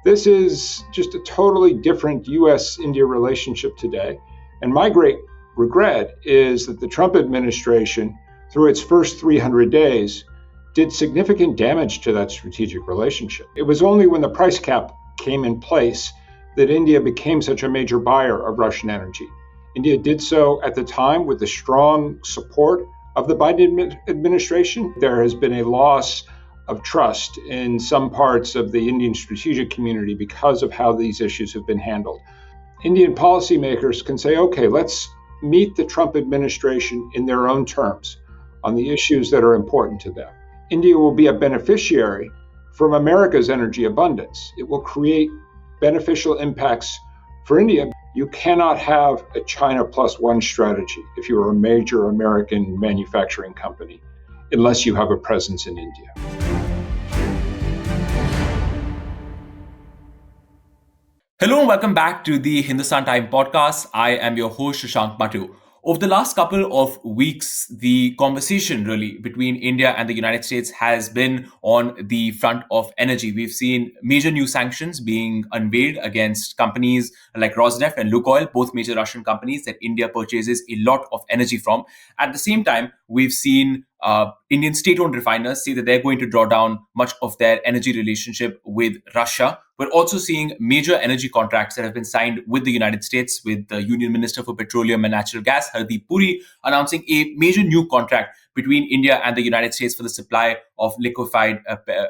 This is just a totally different US-India relationship today. And my great regret is that the Trump administration, through its first 300 days, did significant damage to that strategic relationship. It was only when the price cap came in place that India became such a major buyer of Russian energy. India did so at the time with the strong support of the Biden administration. There has been a loss of trust in some parts of the Indian strategic community because of how these issues have been handled. Indian policymakers can say, okay, let's meet the Trump administration in their own terms on the issues that are important to them. India will be a beneficiary from America's energy abundance. It will create beneficial impacts for India. You cannot have a China plus one strategy if you're a major American manufacturing company unless you have a presence in India. Hello and welcome back to the Hindustan Time podcast. I am your host, Shashank Matu. Over the last couple of weeks, the conversation really between India and the United States has been on the front of energy. We've seen major new sanctions being unveiled against companies like Rosneft and Lukoil, both major Russian companies that India purchases a lot of energy from. At the same time, we've seen Indian state-owned refiners say that they're going to draw down much of their energy relationship with Russia. We're also seeing major energy contracts that have been signed with the United States, with the Union Minister for Petroleum and Natural Gas, Hardeep Puri, announcing a major new contract between India and the United States for the supply of liquefied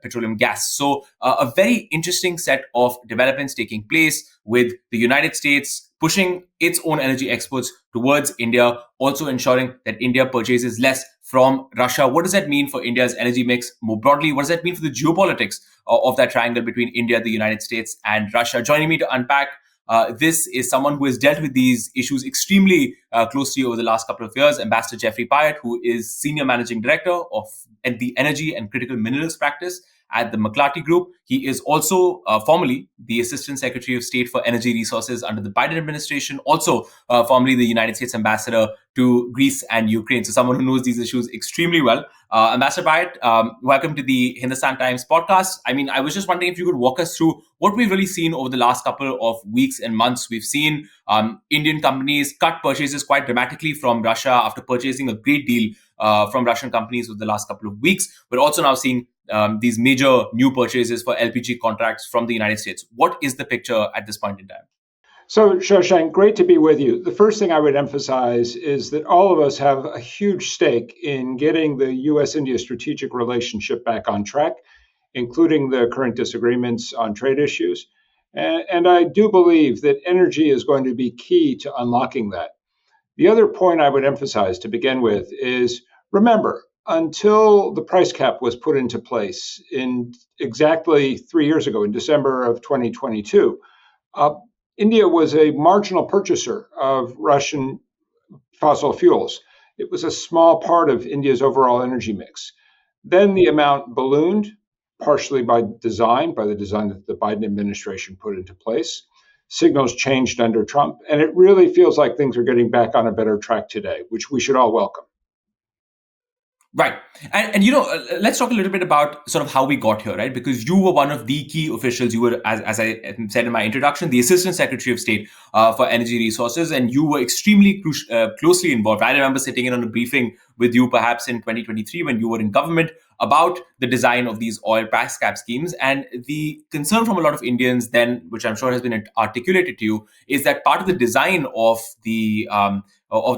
petroleum gas. So a very interesting set of developments taking place with the United States pushing its own energy exports towards India, also ensuring that India purchases less from Russia. What does that mean for India's energy mix more broadly? What does that mean for the geopolitics of that triangle between India, the United States, and Russia? Joining me to unpack this is someone who has dealt with these issues extremely closely over the last couple of years, Ambassador Geoffrey Pyatt, who is Senior Managing Director of the Energy and Critical Minerals Practice at the McClarty Group. He is also formerly the Assistant Secretary of State for Energy Resources under the Biden administration, also formerly the United States Ambassador to Greece and Ukraine. So someone who knows these issues extremely well. Ambassador Pyatt, welcome to the Hindustan Times podcast. I was just wondering if you could walk us through what we've really seen over the last couple of weeks and months. We've seen Indian companies cut purchases quite dramatically from Russia after purchasing a great deal from Russian companies over the last couple of weeks. We're also now seeing these major new purchases for LPG contracts from the United States. What is the picture at this point in time? So, Shashank, great to be with you. The first thing I would emphasize is that all of us have a huge stake in getting the US-India strategic relationship back on track, including the current disagreements on trade issues. And I do believe that energy is going to be key to unlocking that. The other point I would emphasize to begin with is, remember, until the price cap was put into place in exactly 3 years ago, in December of 2022, India was a marginal purchaser of Russian fossil fuels. It was a small part of India's overall energy mix. Then the amount ballooned, partially by the design that the Biden administration put into place. Signals changed under Trump, and it really feels like things are getting back on a better track today, which we should all welcome. Right. And let's talk a little bit about sort of how we got here, right? Because you were one of the key officials. You were, as I said in my introduction, the Assistant Secretary of State for Energy Resources, and you were extremely closely involved. I remember sitting in on a briefing with you perhaps in 2023 when you were in government about the design of these oil price cap schemes. And the concern from a lot of Indians then, which I'm sure has been articulated to you, is that part of the design of the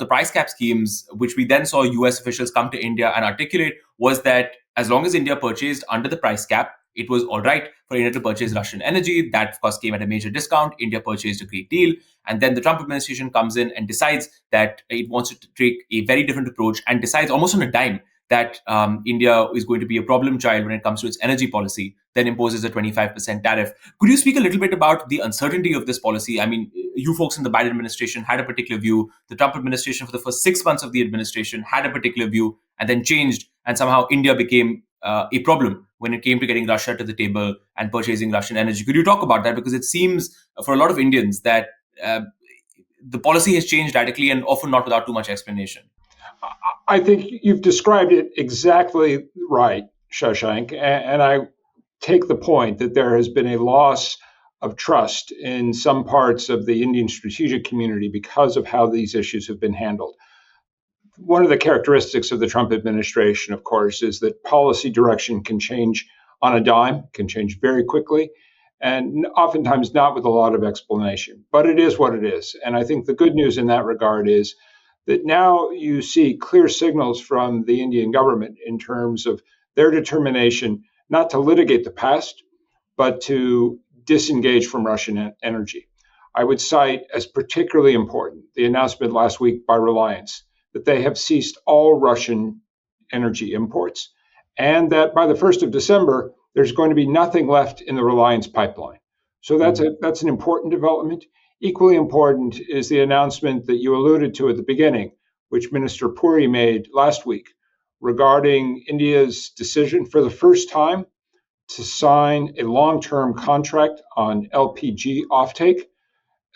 price cap schemes, which we then saw US officials come to India and articulate, was that as long as India purchased under the price cap, it was all right for India to purchase Russian energy. That, of course, came at a major discount. India purchased a great deal. And then the Trump administration comes in and decides that it wants to take a very different approach and decides almost on a dime that India is going to be a problem child when it comes to its energy policy, then imposes a 25% tariff. Could you speak a little bit about the uncertainty of this policy? You folks in the Biden administration had a particular view. The Trump administration, for the first 6 months of the administration, had a particular view and then changed. And somehow India became a problem when it came to getting Russia to the table and purchasing Russian energy. Could you talk about that? Because it seems for a lot of Indians that the policy has changed radically and often not without too much explanation. I think you've described it exactly right, Shashank. And I take the point that there has been a loss of trust in some parts of the Indian strategic community because of how these issues have been handled. One of the characteristics of the Trump administration, of course, is that policy direction can change on a dime, can change very quickly, and oftentimes not with a lot of explanation. But it is what it is. And I think the good news in that regard is that now you see clear signals from the Indian government in terms of their determination not to litigate the past, but to disengage from Russian energy. I would cite as particularly important the announcement last week by Reliance that they have ceased all Russian energy imports, and that by the 1st of December, there's going to be nothing left in the Reliance pipeline. So that's an important development. Equally important is the announcement that you alluded to at the beginning, which Minister Puri made last week regarding India's decision for the first time to sign a long-term contract on LPG offtake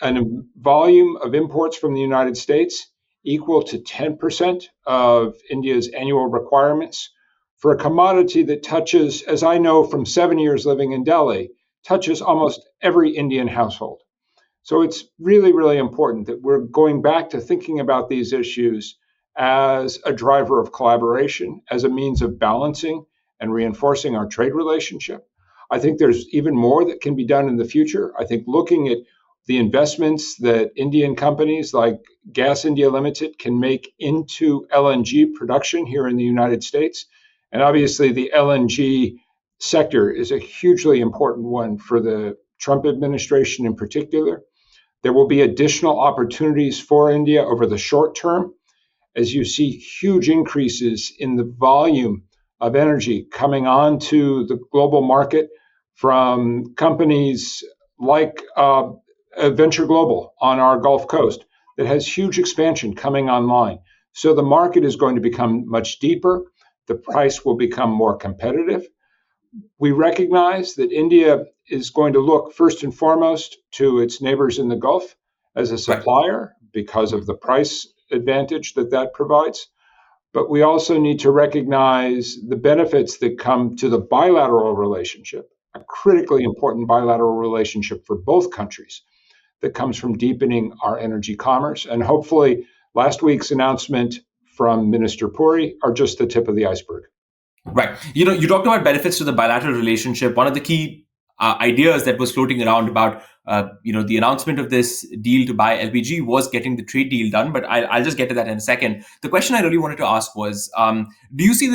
and a volume of imports from the United States equal to 10% of India's annual requirements for a commodity that touches, as I know from 7 years living in Delhi, touches almost every Indian household. So it's really, really important that we're going back to thinking about these issues as a driver of collaboration, as a means of balancing and reinforcing our trade relationship. I think there's even more that can be done in the future. I think looking at the investments that Indian companies like Gas India Limited can make into LNG production here in the United States. And obviously, the LNG sector is a hugely important one for the Trump administration in particular. There will be additional opportunities for India over the short term as you see huge increases in the volume of energy coming onto the global market from companies like Venture Global on our Gulf Coast that has huge expansion coming online. So the market is going to become much deeper. The price will become more competitive. We recognize that India is going to look first and foremost to its neighbors in the Gulf as a supplier because of the price advantage that provides. But we also need to recognize the benefits that come to the bilateral relationship, a critically important bilateral relationship for both countries that comes from deepening our energy commerce. And hopefully last week's announcement from Minister Puri are just the tip of the iceberg. Right. You talked about benefits to the bilateral relationship. One of the key ideas that was floating around about, the announcement of this deal to buy LPG was getting the trade deal done. But I'll just get to that in a second. The question I really wanted to ask was, do you see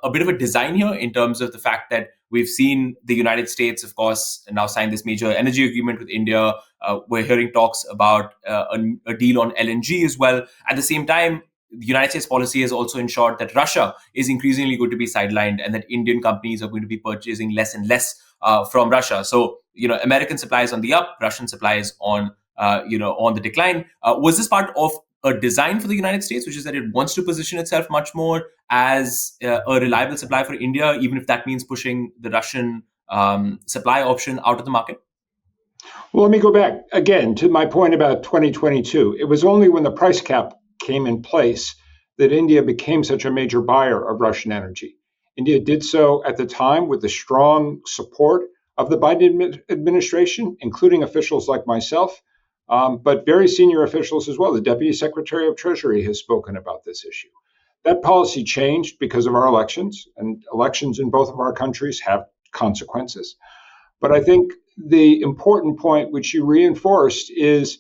a bit of a design here in terms of the fact that we've seen the United States, of course, now sign this major energy agreement with India? We're hearing talks about a deal on LNG as well. At the same time, the United States policy has also ensured that Russia is increasingly going to be sidelined and that Indian companies are going to be purchasing less and less from Russia. So, American supply is on the up, Russian supply is on the decline. Was this part of a design for the United States, which is that it wants to position itself much more as a reliable supply for India, even if that means pushing the Russian supply option out of the market? Well, let me go back again to my point about 2022. It was only when the price cap came in place that India became such a major buyer of Russian energy. India did so at the time with the strong support of the Biden administration, including officials like myself, but very senior officials as well. The Deputy Secretary of Treasury has spoken about this issue. That policy changed because of our elections, and elections in both of our countries have consequences. But I think the important point which you reinforced is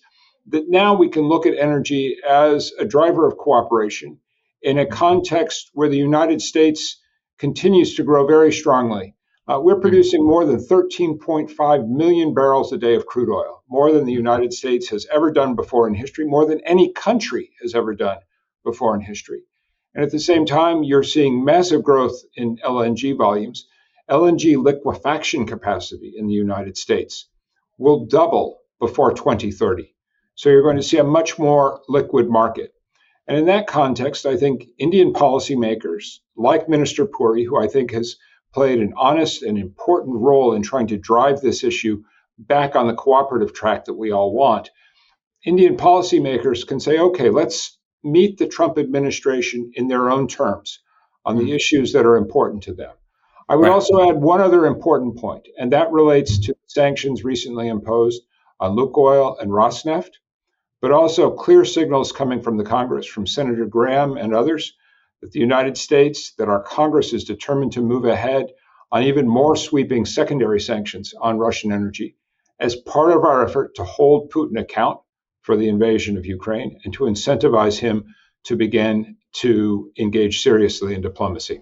that now we can look at energy as a driver of cooperation in a context where the United States continues to grow very strongly. We're producing more than 13.5 million barrels a day of crude oil, more than the United States has ever done before in history, more than any country has ever done before in history. And at the same time, you're seeing massive growth in LNG volumes. LNG liquefaction capacity in the United States will double before 2030. So you're going to see a much more liquid market. And in that context, I think Indian policymakers like Minister Puri, who I think has played an honest and important role in trying to drive this issue back on the cooperative track that we all want, Indian policymakers can say, okay, let's meet the Trump administration in their own terms on the issues that are important to them. I would Right. also add one other important point, and that relates to sanctions recently imposed on Lukoil and Rosneft, but also clear signals coming from the Congress, from Senator Graham and others, that the United States, that our Congress is determined to move ahead on even more sweeping secondary sanctions on Russian energy as part of our effort to hold Putin account for the invasion of Ukraine and to incentivize him to begin to engage seriously in diplomacy.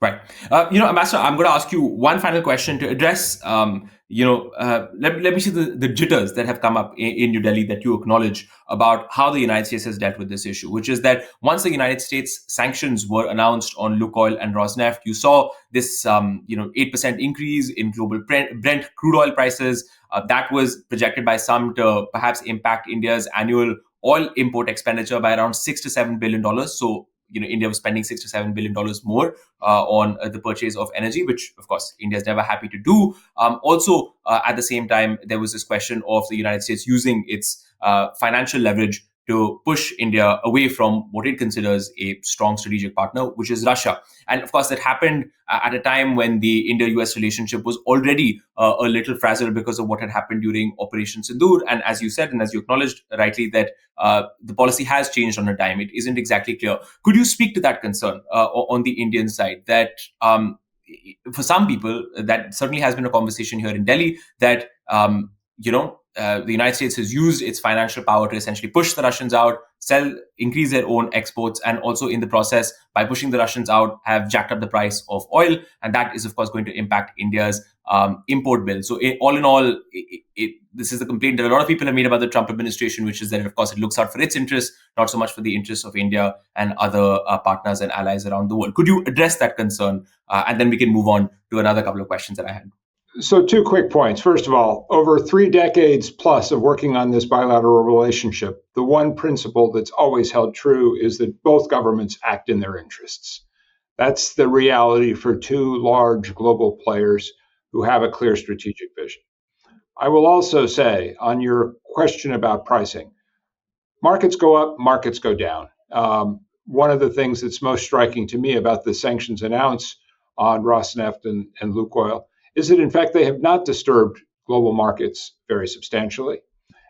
Right. Ambassador, I'm going to ask you one final question to address. Let me see the jitters that have come up in New Delhi that you acknowledge about how the United States has dealt with this issue, which is that once the United States sanctions were announced on Lukoil and Rosneft, you saw this 8% increase in global Brent crude oil prices. That was projected by some to perhaps impact India's annual oil import expenditure by around $6 to $7 billion. So India was spending $6 to $7 billion more on the purchase of energy, which of course India is never happy to do. Also, at the same time, there was this question of the United States using its financial leverage to push India away from what it considers a strong strategic partner, which is Russia. And of course, that happened at a time when the India-US relationship was already a little frazzled because of what had happened during Operation Sindoor. And as you said, and as you acknowledged rightly, that the policy has changed on a dime. It isn't exactly clear. Could you speak to that concern on the Indian side that for some people, that certainly has been a conversation here in Delhi, that the United States has used its financial power to essentially push the Russians out, increase their own exports, and also in the process, by pushing the Russians out, have jacked up the price of oil. And that is, of course, going to impact India's import bill. So all in all, this is the complaint that a lot of people have made about the Trump administration, which is that, of course, it looks out for its interests, not so much for the interests of India and other partners and allies around the world. Could you address that concern? And then we can move on to another couple of questions that I had. So, two quick points. First of all, over 3 decades plus of working on this bilateral relationship, the one principle that's always held true is that both governments act in their interests. That's the reality for two large global players who have a clear strategic vision. I will also say, on your question about pricing, markets go up, markets go down. One of the things that's most striking to me about the sanctions announced on Rosneft and Lukoil is that, in fact, they have not disturbed global markets very substantially.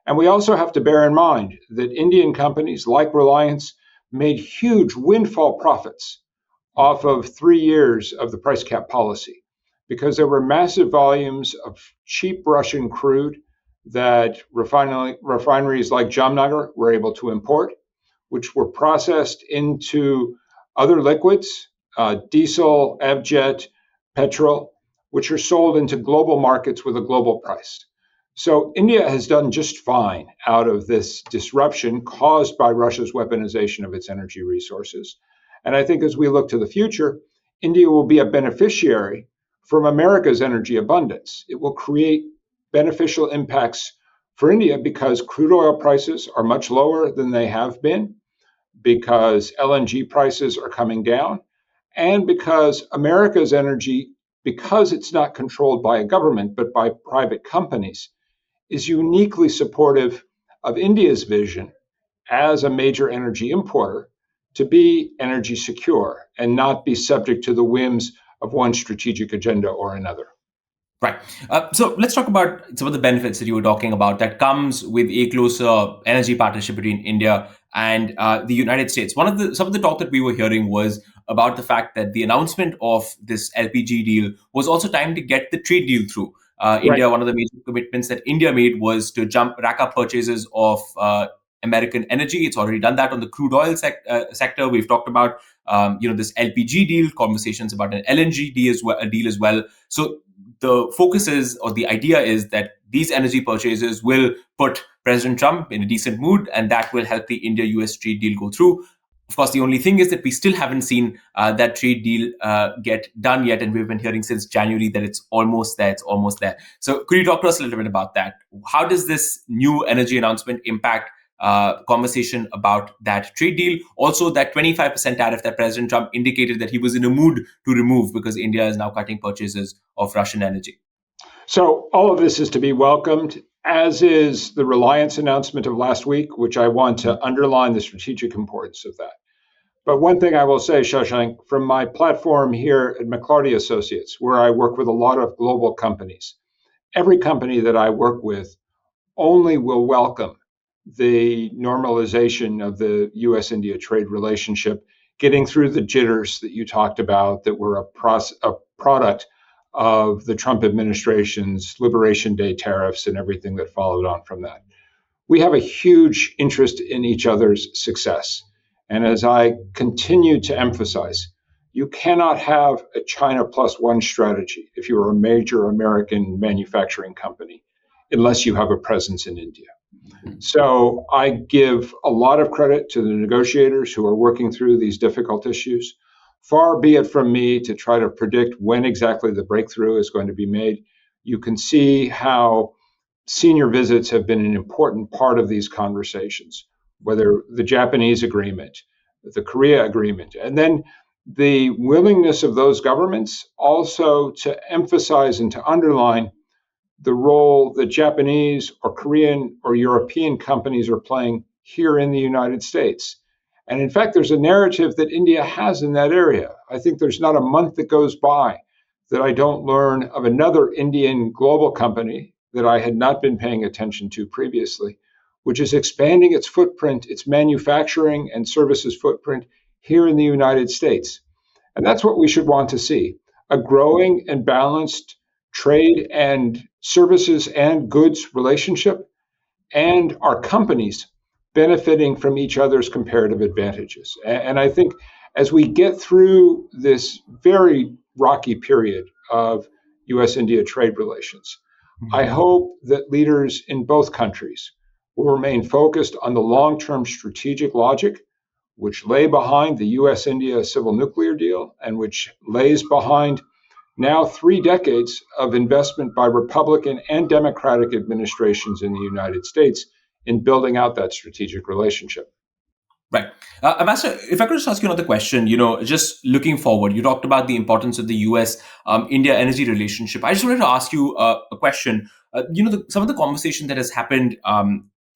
And we also have to bear in mind that Indian companies like Reliance made huge windfall profits off of 3 years of the price cap policy because there were massive volumes of cheap Russian crude that refineries like Jamnagar were able to import, which were processed into other liquids, diesel, avjet, petrol, which are sold into global markets with a global price. So India has done just fine out of this disruption caused by Russia's weaponization of its energy resources. And I think as we look to the future, India will be a beneficiary from America's energy abundance. It will create beneficial impacts for India because crude oil prices are much lower than they have been, because LNG prices are coming down, and because America's energy, because it's not controlled by a government but by private companies, is uniquely supportive of India's vision as a major energy importer to be energy secure and not be subject to the whims of one strategic agenda or another. Right. So let's talk about some of the benefits that you were talking about that comes with a closer energy partnership between India and the United States. Some of the talk that we were hearing was about the fact that the announcement of this LPG deal was also timed to get the trade deal through. India, one of the major commitments that India made was to rack up purchases of American energy. It's already done that on the crude oil sector. We've talked about this LPG deal, conversations about an LNG deal as well. So the focus is, or the idea is, that these energy purchases will put President Trump in a decent mood, and that will help the India-US trade deal go through. Of course, the only thing is that we still haven't seen that trade deal get done yet, and we've been hearing since January that it's almost there. So could you talk to us a little bit about that? How does this new energy announcement impact conversation about that trade deal? Also, that 25% tariff that President Trump indicated that he was in a mood to remove because India is now cutting purchases of Russian energy. So all of this is to be welcomed, as is the Reliance announcement of last week, which I want to underline the strategic importance of that. But one thing I will say, Shashank, from my platform here at McClarty Associates, where I work with a lot of global companies, every company that I work with only will welcome the normalization of the US India trade relationship, getting through the jitters that you talked about that were a product of the Trump administration's Liberation Day tariffs and everything that followed on from that. We have a huge interest in each other's success. And as I continue to emphasize, you cannot have a China plus one strategy if you're a major American manufacturing company unless you have a presence in India. So I give a lot of credit to the negotiators who are working through these difficult issues. Far be it from me to try to predict when exactly the breakthrough is going to be made. You can see how senior visits have been an important part of these conversations, whether the Japanese agreement, the Korea agreement, and then the willingness of those governments also to emphasize and to underline the role that Japanese or Korean or European companies are playing here in the United States. And in fact, there's a narrative that India has in that area. I think there's not a month that goes by that I don't learn of another Indian global company that I had not been paying attention to previously, which is expanding its footprint, its manufacturing and services footprint here in the United States. And that's what we should want to see, a growing and balanced trade and services and goods relationship, and our companies benefiting from each other's comparative advantages. And I think as we get through this very rocky period of US India trade relations, I hope that leaders in both countries will remain focused on the long term strategic logic which lay behind the US India civil nuclear deal and which lays behind now 3 decades of investment by Republican and Democratic administrations in the United States in building out that strategic relationship. Right. Ambassador, if I could just ask you another question, just looking forward, you talked about the importance of the US India energy relationship. I just wanted to ask you a question. Some of the conversation that has happened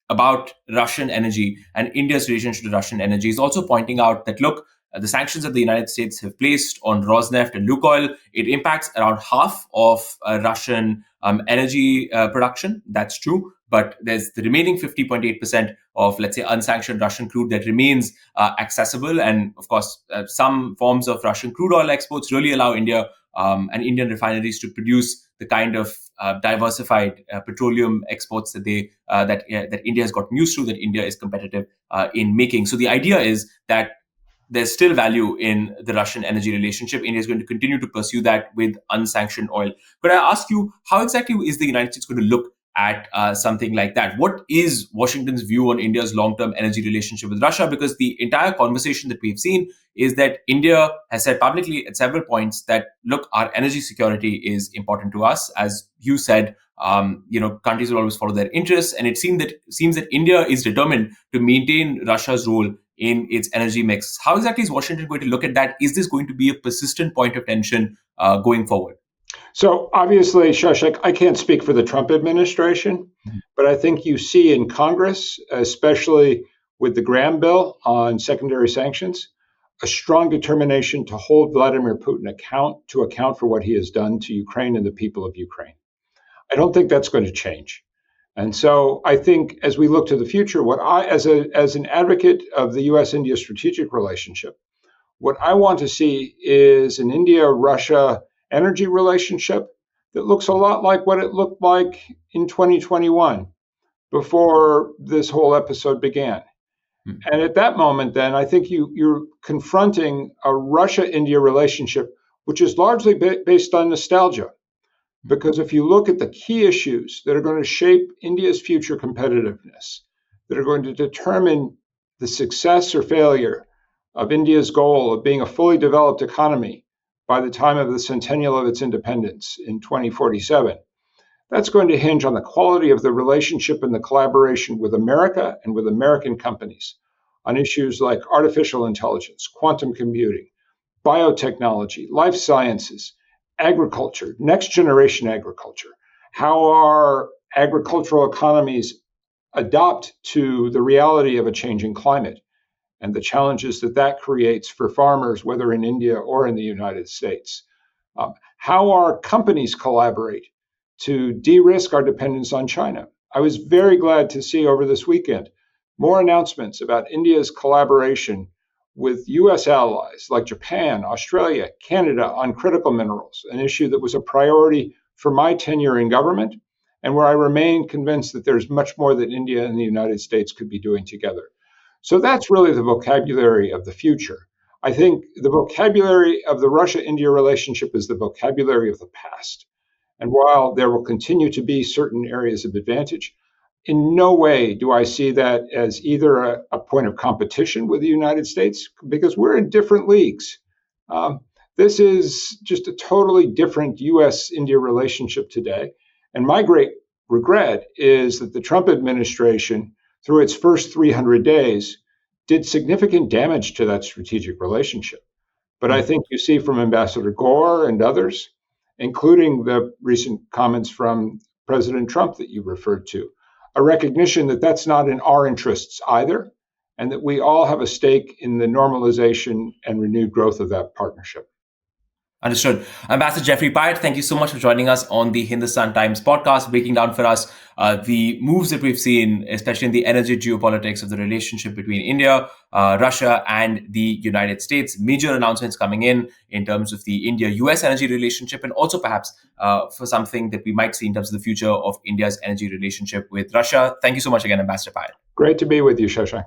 about Russian energy and India's relationship to Russian energy is also pointing out that, look, the sanctions that the United States have placed on Rosneft and Lukoil, it impacts around half of Russian energy production. That's true. But there's the remaining 50.8% of, let's say, unsanctioned Russian crude that remains accessible. And of course, some forms of Russian crude oil exports really allow India and Indian refineries to produce the kind of diversified petroleum exports that that India has gotten used to, that India is competitive in making. So the idea is that there's still value in the Russian energy relationship. India is going to continue to pursue that with unsanctioned oil. Could I ask you, how exactly is the United States going to look at something like that? What is Washington's view on India's long-term energy relationship with Russia? Because the entire conversation that we've seen is that India has said publicly at several points that, look, our energy security is important to us. As you said, countries will always follow their interests, and it seems that India is determined to maintain Russia's role in its energy mix. How exactly is Washington going to look at that? Is this going to be a persistent point of tension going forward? So obviously, Shashak, I can't speak for the Trump administration, but I think you see in Congress, especially with the Graham bill on secondary sanctions, a strong determination to hold Vladimir Putin to account for what he has done to Ukraine and the people of Ukraine. I don't think that's going to change. And so I think as we look to the future, what I, as an advocate of the U.S.-India strategic relationship, what I want to see is an India-Russia energy relationship that looks a lot like what it looked like in 2021 before this whole episode began. And at that moment, then, I think you're confronting a Russia-India relationship, which is largely based on nostalgia. Because if you look at the key issues that are going to shape India's future competitiveness, that are going to determine the success or failure of India's goal of being a fully developed economy by the time of the centennial of its independence in 2047, that's going to hinge on the quality of the relationship and the collaboration with America and with American companies on issues like artificial intelligence, quantum computing, biotechnology, life sciences, agriculture, next generation agriculture, how our agricultural economies adopt to the reality of a changing climate. and the challenges that that creates for farmers, whether in India or in the United States. How our companies collaborate to de-risk our dependence on China. I was very glad to see over this weekend more announcements about India's collaboration with US allies like Japan, Australia, Canada on critical minerals, an issue that was a priority for my tenure in government, and where I remain convinced that there's much more that India and the United States could be doing together. So that's really the vocabulary of the future. I think the vocabulary of the Russia-India relationship is the vocabulary of the past. And while there will continue to be certain areas of advantage, in no way do I see that as either a point of competition with the United States, because we're in different leagues. This is just a totally different US-India relationship today. And my great regret is that the Trump administration, through its first 300 days, did significant damage to that strategic relationship. But I think you see from Ambassador Gore and others, including the recent comments from President Trump that you referred to, a recognition that that's not in our interests either, and that we all have a stake in the normalization and renewed growth of that partnership. Understood. Ambassador Geoffrey Pyatt, thank you so much for joining us on the Hindustan Times podcast, breaking down for us the moves that we've seen, especially in the energy geopolitics of the relationship between India, Russia, and the United States. Major announcements coming in terms of the India-US energy relationship, and also perhaps for something that we might see in terms of the future of India's energy relationship with Russia. Thank you so much again, Ambassador Pyatt. Great to be with you, Shashank.